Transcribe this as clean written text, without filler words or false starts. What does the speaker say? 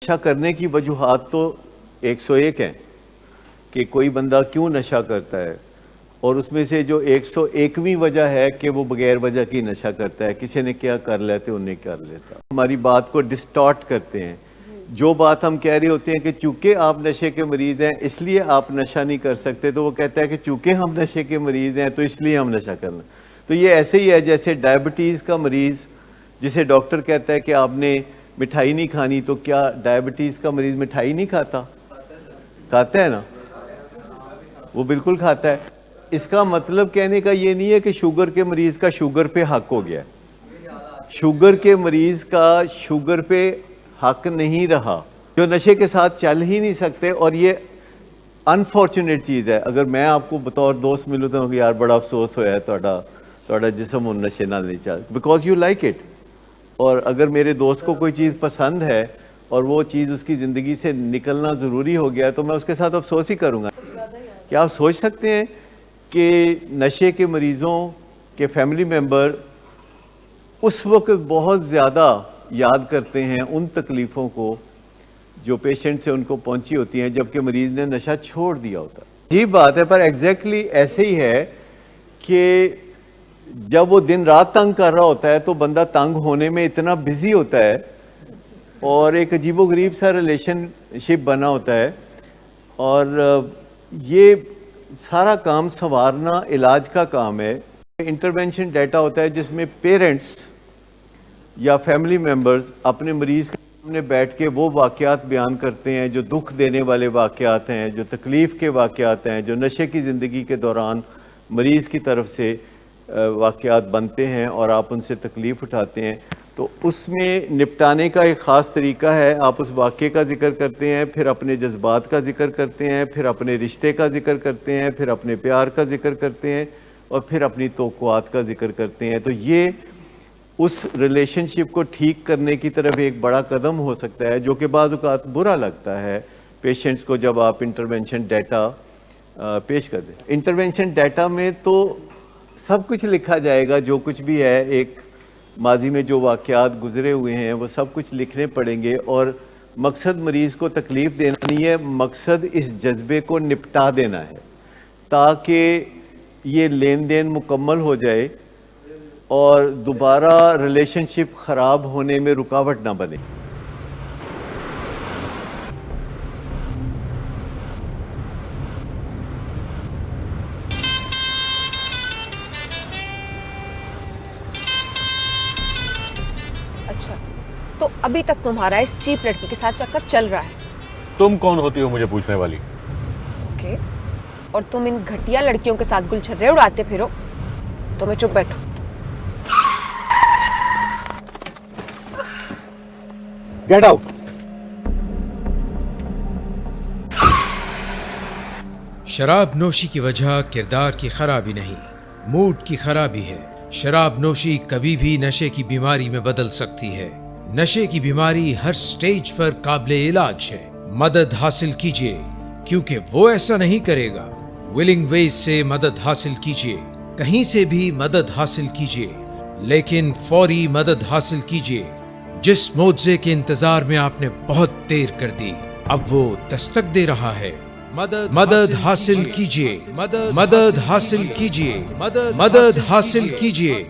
نشہ کرنے کی وجوہات تو 101 ہیں کہ کوئی بندہ کیوں نشہ کرتا ہے، اور اس میں سے جو 101ویں وجہ ہے کہ وہ بغیر وجہ کی نشہ کرتا ہے، کسی نے کیا کر لیتے انہیں کر لیتا، ہماری بات کو ڈسٹارٹ کرتے ہیں۔ جو بات ہم کہہ رہے ہوتے ہیں کہ چونکہ آپ نشے کے مریض ہیں اس لیے آپ نشہ نہیں کر سکتے، تو وہ کہتا ہے کہ چونکہ ہم نشے کے مریض ہیں تو اس لیے ہم نشہ کرنا۔ تو یہ ایسے ہی ہے جیسے ڈائبٹیز کا مریض جسے ڈاکٹر کہتا ہے کہ آپ نے مٹھائی نہیں کھانی، تو کیا ڈائبٹیز کا مریض مٹھائی نہیں کھاتا؟ کھاتا ہے نا، وہ بالکل کھاتا ہے۔ اس کا مطلب کہنے کا یہ نہیں ہے کہ شوگر کے مریض کا شوگر پہ حق ہو گیا ہے، شوگر کے مریض کا شوگر پہ حق نہیں رہا، جو نشے کے ساتھ چل ہی نہیں سکتے۔ اور یہ انفارچونیٹ چیز ہے، اگر میں آپ کو بطور دوست ملوں تو یار بڑا افسوس ہوا ہے تھوڑا جسم ان نشے نال نہیں چل، بیکاز یو لائک اٹ۔ اور اگر میرے دوست کو کوئی چیز پسند ہے اور وہ چیز اس کی زندگی سے نکلنا ضروری ہو گیا تو میں اس کے ساتھ افسوس ہی کروں گا۔ کیا آپ سوچ سکتے ہیں کہ نشے کے مریضوں کے فیملی ممبر اس وقت بہت زیادہ یاد کرتے ہیں ان تکلیفوں کو جو پیشنٹ سے ان کو پہنچی ہوتی ہیں جبکہ مریض نے نشہ چھوڑ دیا ہوتا ہے۔ عجیب بات ہے، پر ایگزیکٹلی ایسے ہی ہے کہ جب وہ دن رات تنگ کر رہا ہوتا ہے تو بندہ تنگ ہونے میں اتنا بزی ہوتا ہے اور ایک عجیب و غریب سا ریلیشن شپ بنا ہوتا ہے، اور یہ سارا کام سنوارنا علاج کا کام ہے۔ انٹرونشن ڈیٹا ہوتا ہے جس میں پیرنٹس یا فیملی ممبرز اپنے مریض کے سامنے بیٹھ کے وہ واقعات بیان کرتے ہیں جو دکھ دینے والے واقعات ہیں، جو تکلیف کے واقعات ہیں، جو نشے کی زندگی کے دوران مریض کی طرف سے واقعات بنتے ہیں اور آپ ان سے تکلیف اٹھاتے ہیں۔ تو اس میں نپٹانے کا ایک خاص طریقہ ہے، آپ اس واقعے کا ذکر کرتے ہیں، پھر اپنے جذبات کا ذکر کرتے ہیں، پھر اپنے رشتے کا ذکر کرتے ہیں، پھر اپنے پیار کا ذکر کرتے ہیں، اور پھر اپنی توقعات کا ذکر کرتے ہیں۔ تو یہ اس ریلیشن شپ کو ٹھیک کرنے کی طرف ایک بڑا قدم ہو سکتا ہے، جو کہ بعض اوقات برا لگتا ہے پیشنٹس کو جب آپ انٹرونشن ڈیٹا پیش کر دیں۔ انٹرونشن ڈیٹا میں تو سب کچھ لکھا جائے گا، جو کچھ بھی ہے، ایک ماضی میں جو واقعات گزرے ہوئے ہیں وہ سب کچھ لکھنے پڑیں گے، اور مقصد مریض کو تکلیف دینا نہیں ہے، مقصد اس جذبے کو نپٹا دینا ہے تاکہ یہ لین دین مکمل ہو جائے اور دوبارہ ریلیشن شپ خراب ہونے میں رکاوٹ نہ بنے۔ اچھا، تو ابھی تک تمہارا اس چیپ لڑکی کے ساتھ چکر چل رہا ہے؟ تم کون ہوتی ہو مجھے پوچھنے والی؟ اوکے، اور تم ان گھٹیا لڑکیوں کے ساتھ گل چھرے اڑاتے پھرو تو میں چپ بیٹھوں؟ Get out! شراب نوشی کی وجہ کردار کی خرابی نہیں، موڈ کی خرابی ہے۔ شراب نوشی کبھی بھی نشے کی بیماری میں بدل سکتی ہے۔ نشے کی بیماری ہر سٹیج پر قابل علاج ہے۔ مدد حاصل کیجیے، کیونکہ وہ ایسا نہیں کرے گا۔ ولنگ ویز سے مدد حاصل کیجیے، کہیں سے بھی مدد حاصل کیجیے، لیکن فوری مدد حاصل کیجیے۔ جس معجزے کے انتظار میں آپ نے بہت دیر کر دی، اب وہ دستک دے رہا ہے۔ مدد حاصل کیجیے، مدد حاصل کیجیے، مدد حاصل کیجیے۔